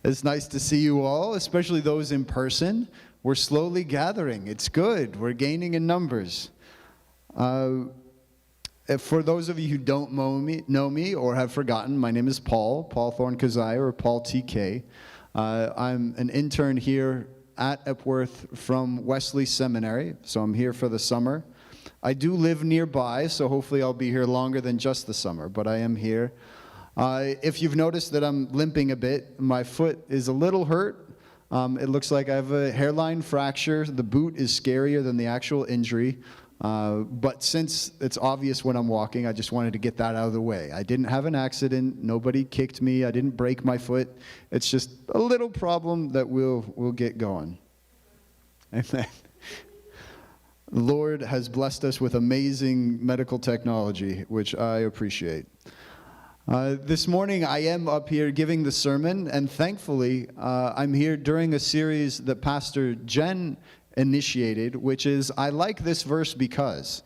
It's nice to see you all, especially those in person. We're slowly gathering. It's good. We're gaining in numbers. For those of you who don't know me or have forgotten, my name is Paul Thorne-Keziah, or Paul TK. I'm an intern here at Epworth from Wesley Seminary, so I'm here for the summer. I do live nearby, so hopefully I'll be here longer than just the summer, but I am here. If you've noticed that I'm limping a bit, my foot is a little hurt. It looks like I have a hairline fracture. The boot is scarier than the actual injury. But since it's obvious when I'm walking, I just wanted to get that out of the way. I didn't have an accident. Nobody kicked me. I didn't break my foot. It's just a little problem that we'll get going. Amen. The Lord has blessed us with amazing medical technology, which I appreciate. This morning I am up here giving the sermon, and thankfully I'm here during a series that Pastor Jen initiated, which is I like this verse because.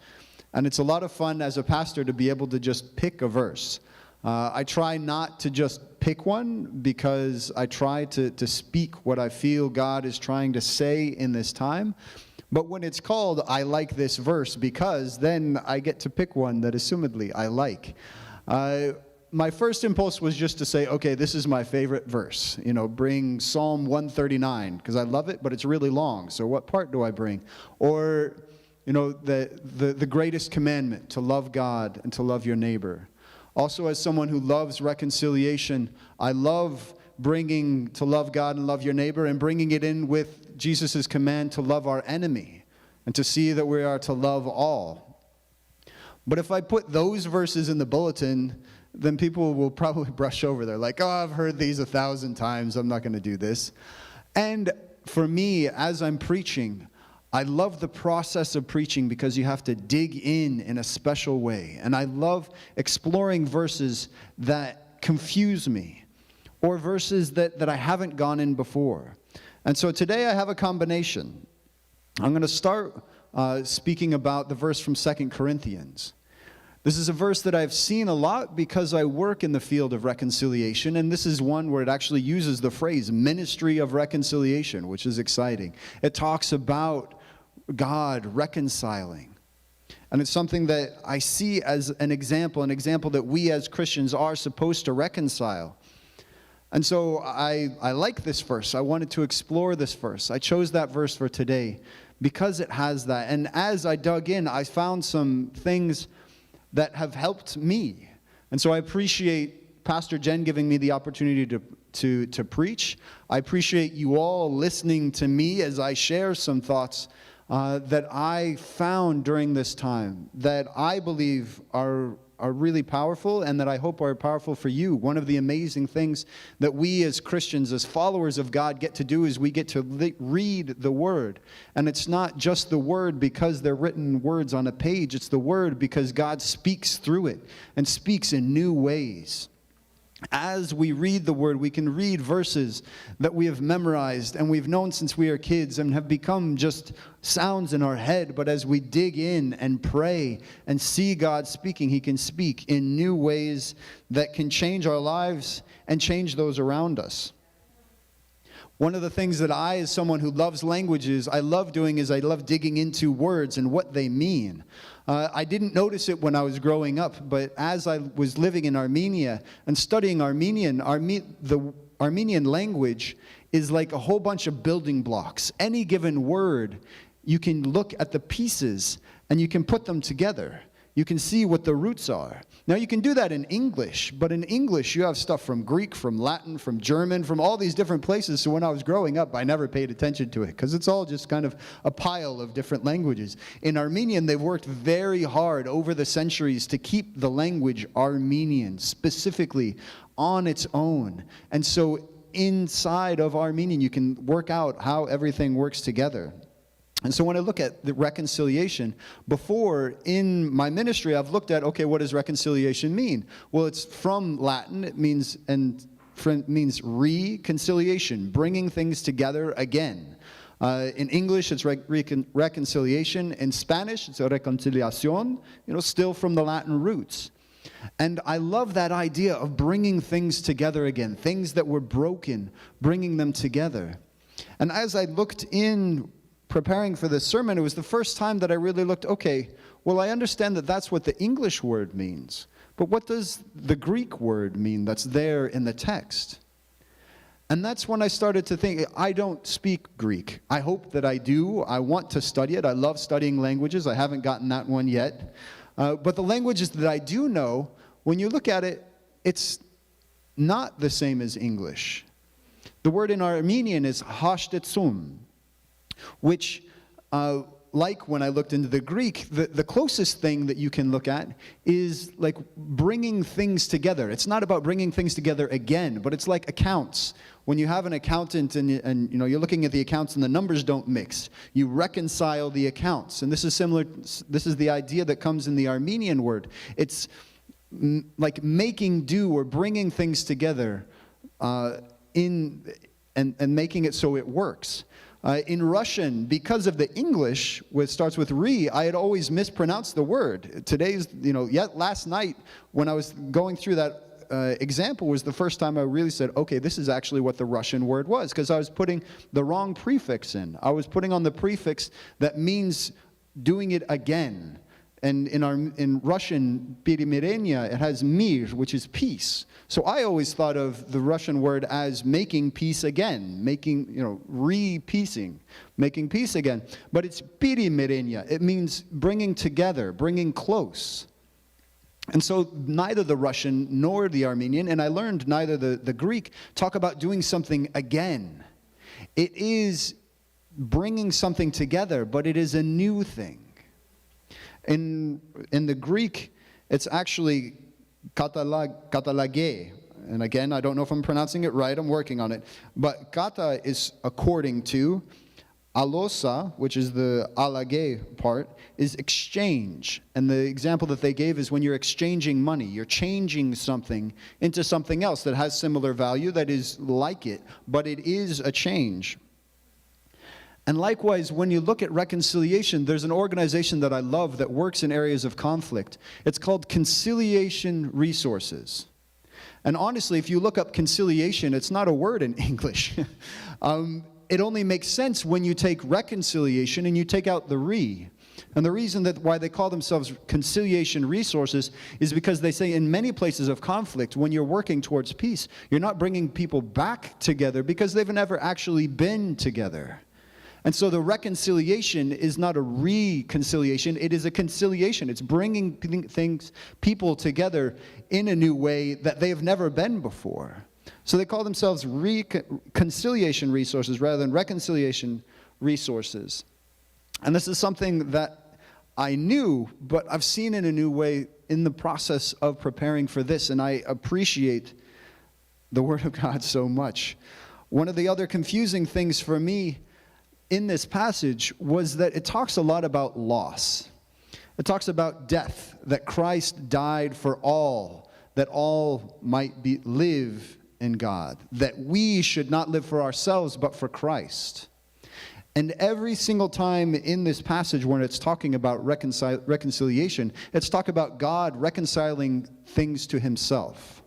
And it's a lot of fun as a pastor to be able to just pick a verse. I try not to just pick one because I try to speak what I feel God is trying to say in this time. But when it's called I like this verse because, then I get to pick one that assumedly I like. My first impulse was just to say, okay, this is my favorite verse. You know, bring Psalm 139, because I love it, but it's really long. So what part do I bring? Or, you know, the greatest commandment, to love God and to love your neighbor. Also, as someone who loves reconciliation, I love bringing to love God and love your neighbor and bringing it in with Jesus' command to love our enemy and to see that we are to love all. But if I put those verses in the bulletin, then people will probably brush over. They're like, oh, I've heard these 1,000 times. I'm not going to do this. And for me, as I'm preaching, I love the process of preaching because you have to dig in a special way. And I love exploring verses that confuse me or verses that I haven't gone in before. And so today I have a combination. I'm going to start speaking about the verse from 2 Corinthians. This is a verse that I've seen a lot because I work in the field of reconciliation, and this is one where it actually uses the phrase ministry of reconciliation, which is exciting. It talks about God reconciling. And it's something that I see as an example that we as Christians are supposed to reconcile. And so I like this verse. I wanted to explore this verse. I chose that verse for today because it has that. And as I dug in, I found some things that have helped me. And so I appreciate Pastor Jen giving me the opportunity to preach. I appreciate you all listening to me as I share some thoughts that I found during this time that I believe are really powerful and that I hope are powerful for you. One of the amazing things that we as Christians, as followers of God, get to do is we get to read the Word. And it's not just the Word because they're written words on a page. It's the Word because God speaks through it and speaks in new ways. As we read the Word, we can read verses that we have memorized and we've known since we are kids and have become just sounds in our head. But as we dig in and pray and see God speaking, He can speak in new ways that can change our lives and change those around us. One of the things that I, as someone who loves languages, I love doing is I love digging into words and what they mean. I didn't notice it when I was growing up, but as I was living in Armenia and studying Armenian, the Armenian language is like a whole bunch of building blocks. Any given word, you can look at the pieces and you can put them together. You can see what the roots are. Now, you can do that in English, but in English, you have stuff from Greek, from Latin, from German, from all these different places. So when I was growing up, I never paid attention to it because it's all just kind of a pile of different languages. In Armenian, they've worked very hard over the centuries to keep the language Armenian, specifically on its own. And so inside of Armenian, you can work out how everything works together. And so when I look at the reconciliation, before in my ministry, I've looked at, okay, what does reconciliation mean? Well, it's from Latin. It means reconciliation, bringing things together again. In English, it's reconciliation. In Spanish, it's reconciliación, still from the Latin roots. And I love that idea of bringing things together again, things that were broken, bringing them together. And as I looked in preparing for this sermon, it was the first time that I really looked, okay, well, I understand that that's what the English word means, but what does the Greek word mean that's there in the text? And that's when I started to think, I don't speak Greek. I hope that I do. I want to study it. I love studying languages. I haven't gotten that one yet. But the languages that I do know, when you look at it, it's not the same as English. The word in Armenian is hashtetsum, which, like when I looked into the Greek, the closest thing that you can look at is like bringing things together. It's not about bringing things together again, but it's like accounts. When you have an accountant and you know, you're looking at the accounts and the numbers don't mix, you reconcile the accounts. And this is similar, this is the idea that comes in the Armenian word. It's like making do or bringing things together and making it so it works. In Russian, because of the English, which starts with re, I had always mispronounced the word. Last night when I was going through that example was the first time I really said, okay, this is actually what the Russian word was, because I was putting the wrong prefix in. I was putting on the prefix that means doing it again. And in Russian, перемирение, it has mir, which is peace. So I always thought of the Russian word as making peace again, re-peacing, making peace again. But it's перемирение. It means bringing together, bringing close. And so neither the Russian nor the Armenian, and I learned neither the Greek, talk about doing something again. It is bringing something together, but it is a new thing. In the Greek, it's actually katalage. And again, I don't know if I'm pronouncing it right. I'm working on it. But kata is according to. Alosa, which is the alage part, is exchange. And the example that they gave is when you're exchanging money. You're changing something into something else that has similar value, that is like it, but it is a change. And likewise, when you look at reconciliation, there's an organization that I love that works in areas of conflict. It's called Conciliation Resources. And honestly, if you look up conciliation, it's not a word in English. It only makes sense when you take reconciliation and you take out the re. And the reason why they call themselves Conciliation Resources is because they say in many places of conflict, when you're working towards peace, you're not bringing people back together because they've never actually been together. And so the reconciliation is not a reconciliation, it is a conciliation. It's bringing people together in a new way that they have never been before. So they call themselves Reconciliation Resources rather than Reconciliation Resources. And this is something that I knew, but I've seen in a new way in the process of preparing for this, and I appreciate the Word of God so much. One of the other confusing things for me in this passage was that it talks a lot about loss. It talks about death, that Christ died for all, that all might live in God, that we should not live for ourselves but for Christ. And every single time in this passage when it's talking about reconciliation, it's talking about God reconciling things to himself.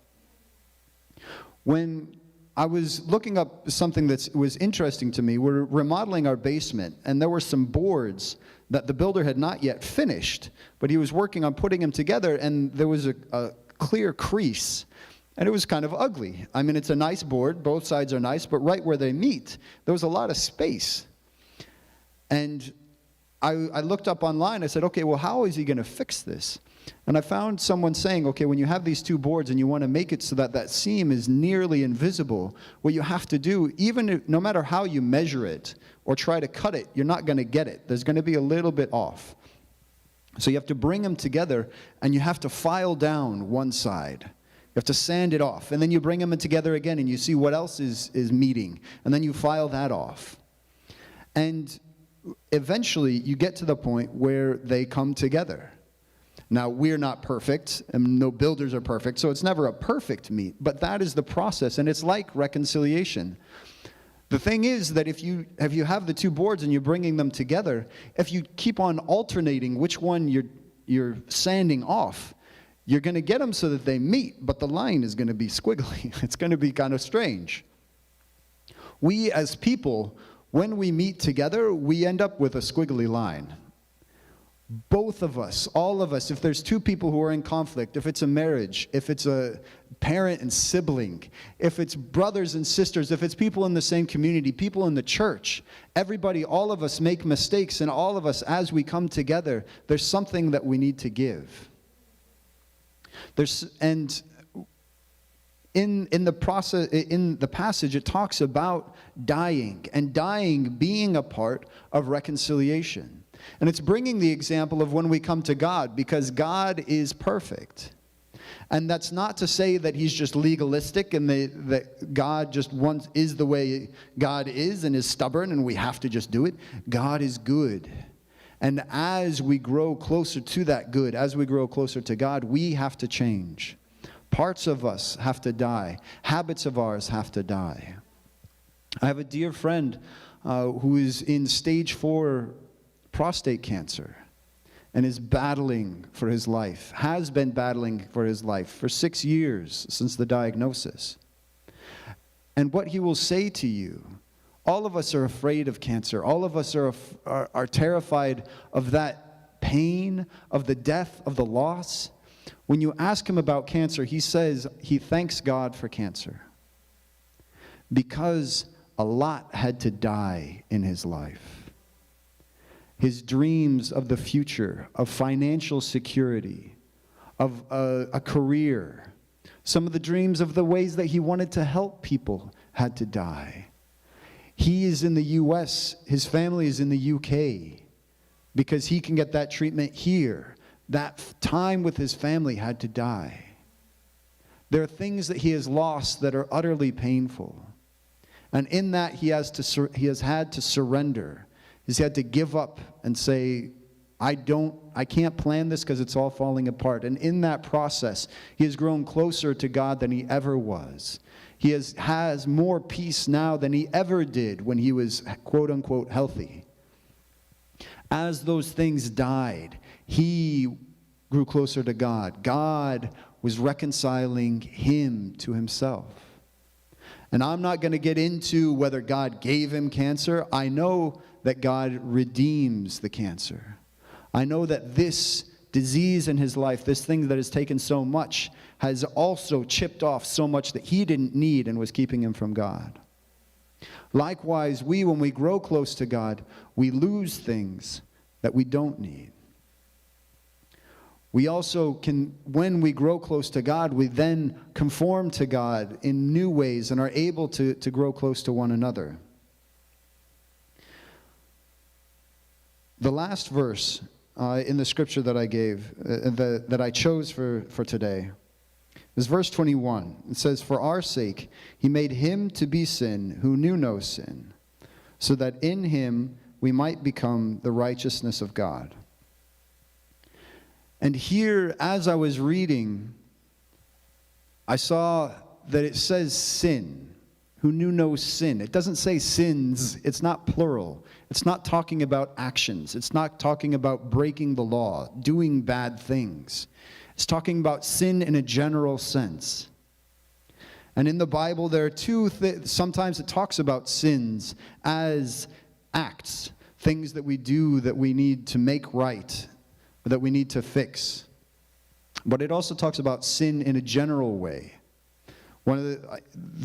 When I was looking up something that was interesting to me. We're remodeling our basement, and there were some boards that the builder had not yet finished, but he was working on putting them together, and there was a clear crease, and it was kind of ugly. I mean, it's a nice board, both sides are nice, but right where they meet, there was a lot of space. And I looked up online, I said, okay, well, how is he going to fix this? And I found someone saying, okay, when you have these two boards and you want to make it so that that seam is nearly invisible, what you have to do, no matter how you measure it or try to cut it, you're not going to get it. There's going to be a little bit off. So you have to bring them together, and you have to file down one side. You have to sand it off, and then you bring them together again, and you see what else is meeting, and then you file that off. And eventually, you get to the point where they come together. Now, we're not perfect, and no builders are perfect, so it's never a perfect meet, but that is the process, and it's like reconciliation. The thing is that if you have the two boards and you're bringing them together, if you keep on alternating which one you're sanding off, You're going to get them so that they meet, but the line is going to be squiggly. It's going to be kind of strange. We as people, when we meet together, we end up with a squiggly line. Both of us, all of us, if there's two people who are in conflict, if it's a marriage, if it's a parent and sibling, if it's brothers and sisters, if it's people in the same community, people in the church, everybody, all of us make mistakes, and all of us, as we come together, there's something that we need to give. And in the process, in the passage, it talks about dying, and dying being a part of reconciliation. And it's bringing the example of when we come to God, because God is perfect. And that's not to say that he's just legalistic and that God just is the way God is and is stubborn and we have to just do it. God is good. And as we grow closer to that good, as we grow closer to God, we have to change. Parts of us have to die. Habits of ours have to die. I have a dear friend who is in stage 4 prostate cancer and is battling for his life, has been battling for his life for 6 years since the diagnosis. And what he will say to you, all of us are afraid of cancer. All of us are terrified of that pain, of the death, of the loss. When you ask him about cancer, he says he thanks God for cancer because a lot had to die in his life. His dreams of the future, of financial security, of a career, some of the dreams of the ways that he wanted to help people had to die. He is in the U.S., his family is in the U.K. because he can get that treatment here. That time with his family had to die. There are things that he has lost that are utterly painful. And in that he has had to surrender. He's had to give up and say, I can't plan this because it's all falling apart. And in that process, he has grown closer to God than he ever was. He has more peace now than he ever did when he was, quote unquote, healthy. As those things died, he grew closer to God. God was reconciling him to himself. And I'm not going to get into whether God gave him cancer. I know that God redeems the cancer. I know that this disease in his life, this thing that has taken so much, has also chipped off so much that he didn't need and was keeping him from God. Likewise, when we grow close to God, we lose things that we don't need. We also can, when we grow close to God, we then conform to God in new ways and are able to grow close to one another. The last verse in the scripture that I gave, that I chose for today, is verse 21. It says, "For our sake he made him to be sin who knew no sin, so that in him we might become the righteousness of God." And here, as I was reading, I saw that it says sin, who knew no sin. It doesn't say sins. It's not plural. It's not talking about actions. It's not talking about breaking the law, doing bad things. It's talking about sin in a general sense. And in the Bible, there are two things. Sometimes it talks about sins as acts, things that we do that we need to make right, that we need to fix. But it also talks about sin in a general way. One of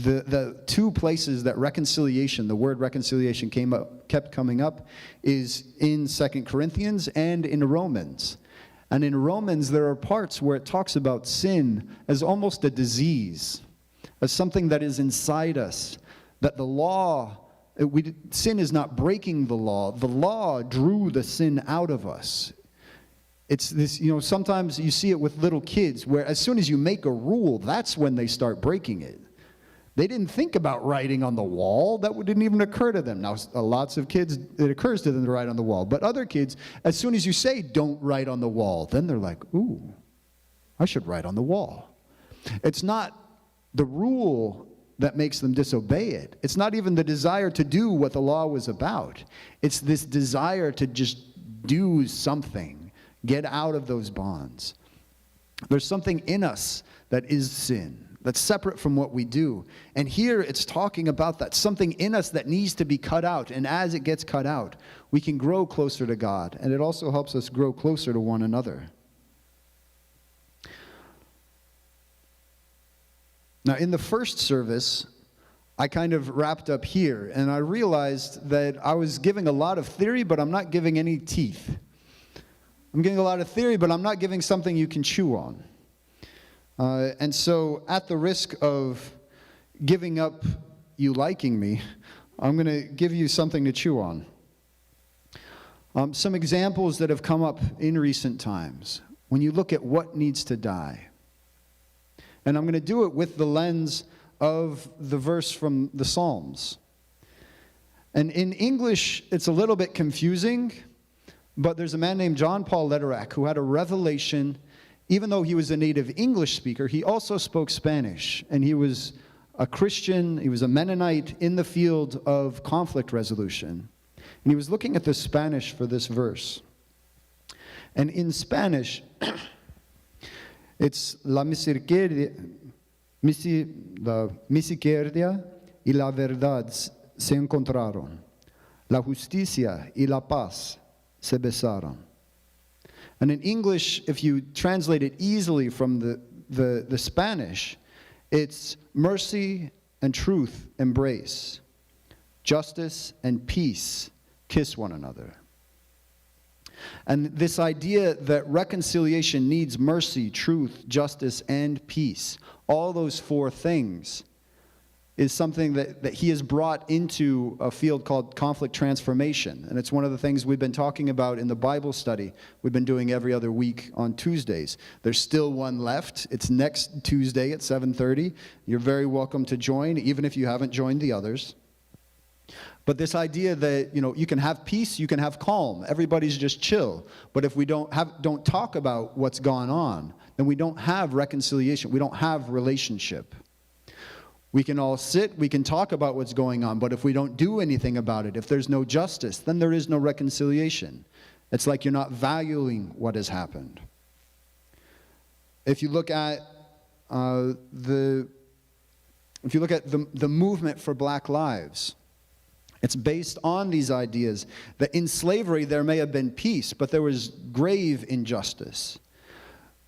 the two places that reconciliation, the word reconciliation kept coming up, is in 2 Corinthians and in Romans. And in Romans, there are parts where it talks about sin as almost a disease, as something that is inside us, that the law, sin is not breaking the law drew the sin out of us. It's this, sometimes you see it with little kids where as soon as you make a rule, that's when they start breaking it. They didn't think about writing on the wall. That didn't even occur to them. Now, lots of kids, it occurs to them to write on the wall. But other kids, as soon as you say, don't write on the wall, then they're like, ooh, I should write on the wall. It's not the rule that makes them disobey it. It's not even the desire to do what the law was about. It's this desire to just do something. Get out of those bonds. There's something in us that is sin, that's separate from what we do. And here it's talking about that, something in us that needs to be cut out. And as it gets cut out, we can grow closer to God. And it also helps us grow closer to one another. Now, in the first service, I kind of wrapped up here, and I realized that I was giving a lot of theory, but I'm not giving any teeth. I'm giving a lot of theory, but I'm not giving something you can chew on. And so, at the risk of giving up you liking me, I'm going to give you something to chew on. Some examples that have come up in recent times, when you look at what needs to die. And I'm going to do it with the lens of the verse from the Psalms. And in English, it's a little bit confusing, but there's a man named John Paul Lederach who had a revelation. Even though he was a native English speaker, he also spoke Spanish. And he was a Christian, he was a Mennonite in the field of conflict resolution. And he was looking at the Spanish for this verse. And in Spanish, it's la misericordia y la verdad se encontraron. La justicia y la paz se besaron. And in English, if you translate it easily from the Spanish, it's mercy and truth embrace. Justice and peace kiss one another. And this idea that reconciliation needs mercy, truth, justice, and peace, all those four things, is something that he has brought into a field called conflict transformation. And it's one of the things we've been talking about in the Bible study we've been doing every other week on Tuesdays. There's still one left. It's next Tuesday at 7:30. You're very welcome to join, even if you haven't joined the others. But this idea that, you can have peace, you can have calm. Everybody's just chill. But if we don't talk about what's gone on, then we don't have reconciliation. We don't have relationship. We can all sit, we can talk about what's going on, but if we don't do anything about it, if there's no justice, then there is no reconciliation. It's like you're not valuing what has happened. If you look at the movement for Black lives, it's based on these ideas that in slavery there may have been peace, but there was grave injustice.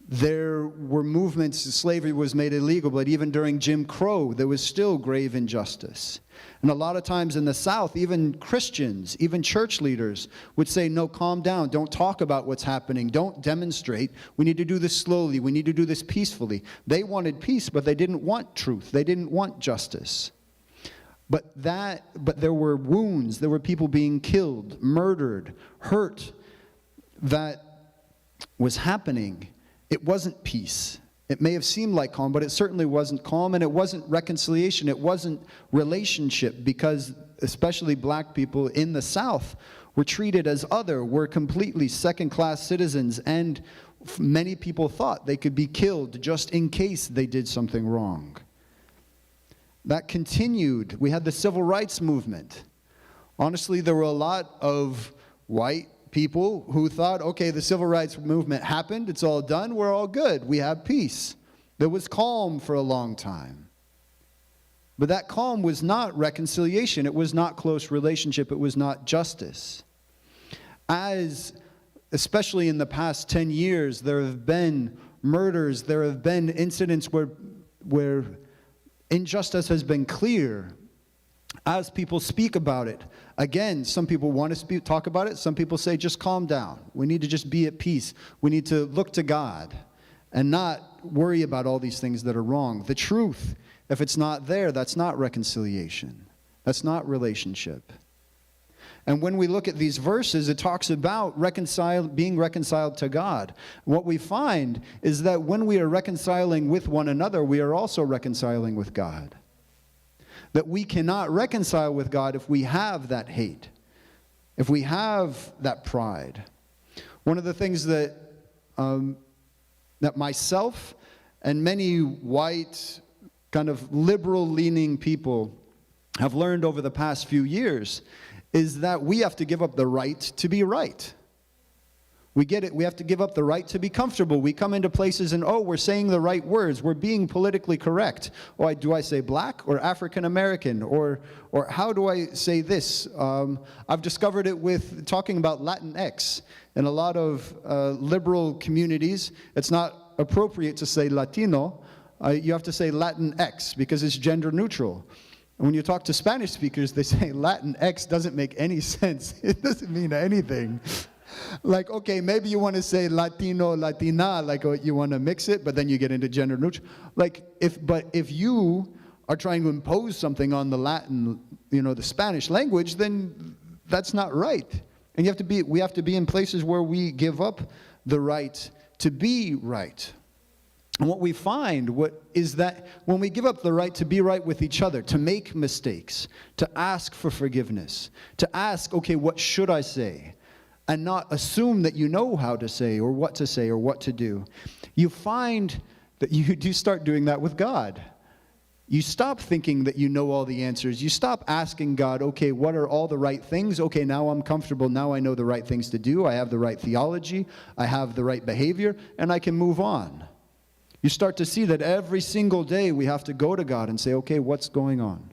There were movements, slavery was made illegal, but even during Jim Crow, there was still grave injustice. And a lot of times in the South, even Christians, even church leaders would say, no, calm down, don't talk about what's happening, don't demonstrate, we need to do this slowly, we need to do this peacefully. They wanted peace, but they didn't want truth, they didn't want justice. But there were wounds, there were people being killed, murdered, hurt, that was happening. It wasn't peace. It may have seemed like calm, but it certainly wasn't calm, and it wasn't reconciliation. It wasn't relationship, because especially Black people in the South were treated as other, were completely second-class citizens, and many people thought they could be killed just in case they did something wrong. That continued. We had the civil rights movement. Honestly, there were a lot of white people who thought, okay, the civil rights movement happened, it's all done, we're all good, we have peace. There was calm for a long time. But that calm was not reconciliation, it was not close relationship, it was not justice. Especially in the past 10 years, there have been murders, there have been incidents where injustice has been clear. As people speak about it, again, some people want to talk about it. Some people say, just calm down. We need to just be at peace. We need to look to God and not worry about all these things that are wrong. The truth, if it's not there, that's not reconciliation. That's not relationship. And when we look at these verses, it talks about being reconciled to God. What we find is that when we are reconciling with one another, we are also reconciling with God. That we cannot reconcile with God if we have that hate, if we have that pride. One of the things that myself and many white, kind of liberal-leaning people have learned over the past few years is that we have to give up the right to be right. We get it. We have to give up the right to be comfortable. We come into places and, we're saying the right words. We're being politically correct. Do I say black or African American? Or how do I say this? I've discovered it with talking about Latinx. In a lot of liberal communities, it's not appropriate to say Latino. You have to say Latinx because it's gender neutral. And when you talk to Spanish speakers, they say Latinx doesn't make any sense. It doesn't mean anything. Like, okay, maybe you want to say Latino, Latina, like you want to mix it, but then you get into gender neutral. But if you are trying to impose something on the Latin, the Spanish language, then that's not right. And we have to be in places where we give up the right to be right. And what we find is that when we give up the right to be right with each other, to make mistakes, to ask for forgiveness, to ask, okay, what should I say? And not assume that you know how to say or what to do, you find that you do start doing that with God. You stop thinking that you know all the answers. You stop asking God, okay, what are all the right things? Okay, now I'm comfortable. Now I know the right things to do. I have the right theology. I have the right behavior, and I can move on. You start to see that every single day we have to go to God and say, okay, what's going on?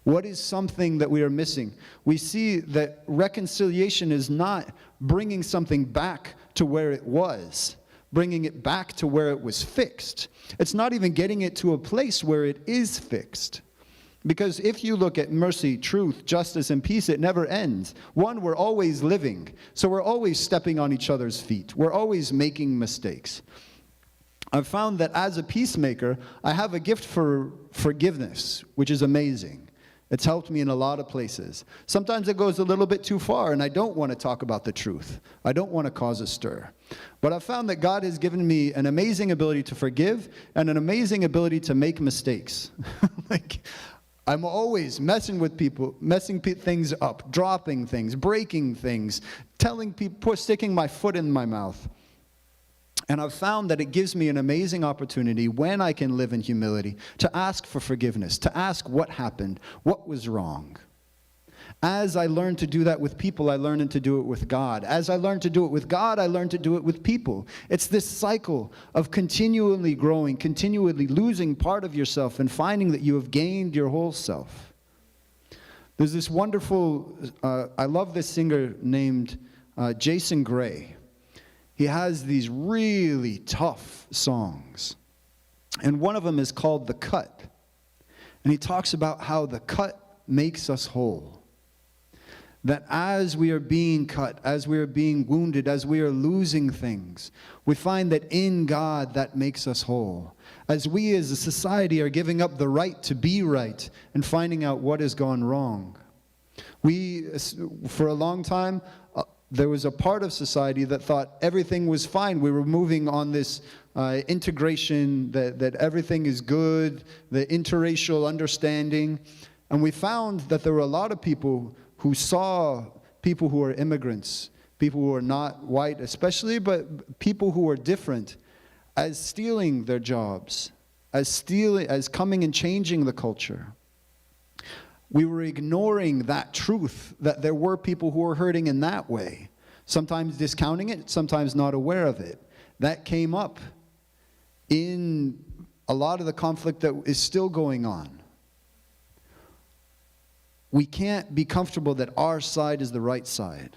What is something that we are missing? We see that reconciliation is not bringing something back to where it was, bringing it back to where it was fixed. It's not even getting it to a place where it is fixed. Because if you look at mercy, truth, justice, and peace, it never ends. One, we're always living, so we're always stepping on each other's feet. We're always making mistakes. I've found that as a peacemaker, I have a gift for forgiveness, which is amazing. It's helped me in a lot of places. Sometimes it goes a little bit too far, and I don't want to talk about the truth. I don't want to cause a stir. But I've found that God has given me an amazing ability to forgive and an amazing ability to make mistakes. I'm always messing with people, messing things up, dropping things, breaking things, telling people, sticking my foot in my mouth. And I've found that it gives me an amazing opportunity when I can live in humility to ask for forgiveness, to ask what happened, what was wrong. As I learn to do that with people, I learn to do it with God. As I learn to do it with God, I learn to do it with people. It's this cycle of continually growing, continually losing part of yourself and finding that you have gained your whole self. There's this wonderful, I love this singer named Jason Gray. He has these really tough songs. And one of them is called The Cut. And he talks about how the cut makes us whole. That as we are being cut, as we are being wounded, as we are losing things, we find that in God that makes us whole. As we as a society are giving up the right to be right and finding out what has gone wrong. For a long time, there was a part of society that thought everything was fine. We were moving on this integration, that everything is good, the interracial understanding. And we found that there were a lot of people who saw people who are immigrants, people who are not white especially, but people who are different, as stealing their jobs, as coming and changing the culture. We were ignoring that truth, that there were people who were hurting in that way. Sometimes discounting it, sometimes not aware of it. That came up in a lot of the conflict that is still going on. We can't be comfortable that our side is the right side,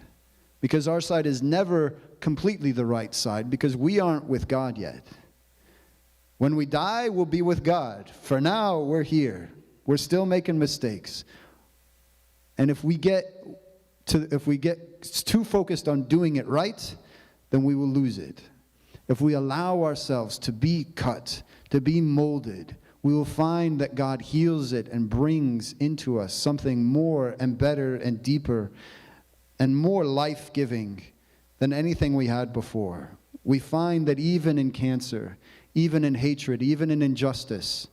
because our side is never completely the right side, because we aren't with God yet. When we die, we'll be with God. For now, we're here. We're still making mistakes. And if we get too focused on doing it right, then we will lose it. If we allow ourselves to be cut, to be molded, we will find that God heals it and brings into us something more and better and deeper and more life-giving than anything we had before. We find that even in cancer, even in hatred, even in injustice,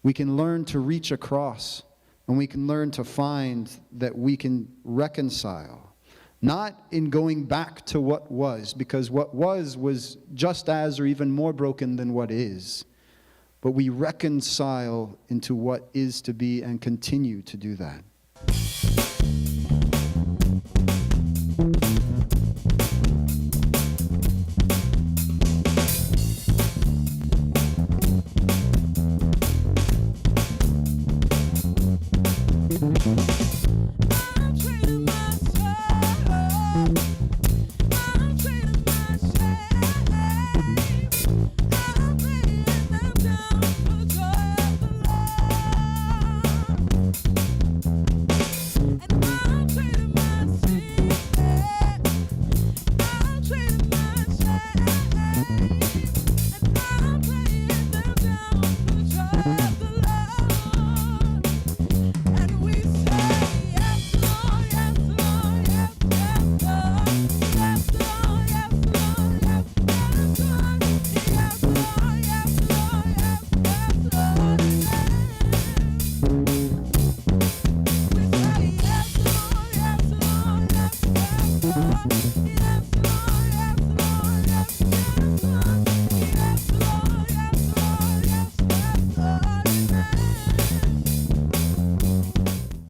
we can learn to reach across, and we can learn to find that we can reconcile. Not in going back to what was, because what was just as or even more broken than what is. But we reconcile into what is to be and continue to do that.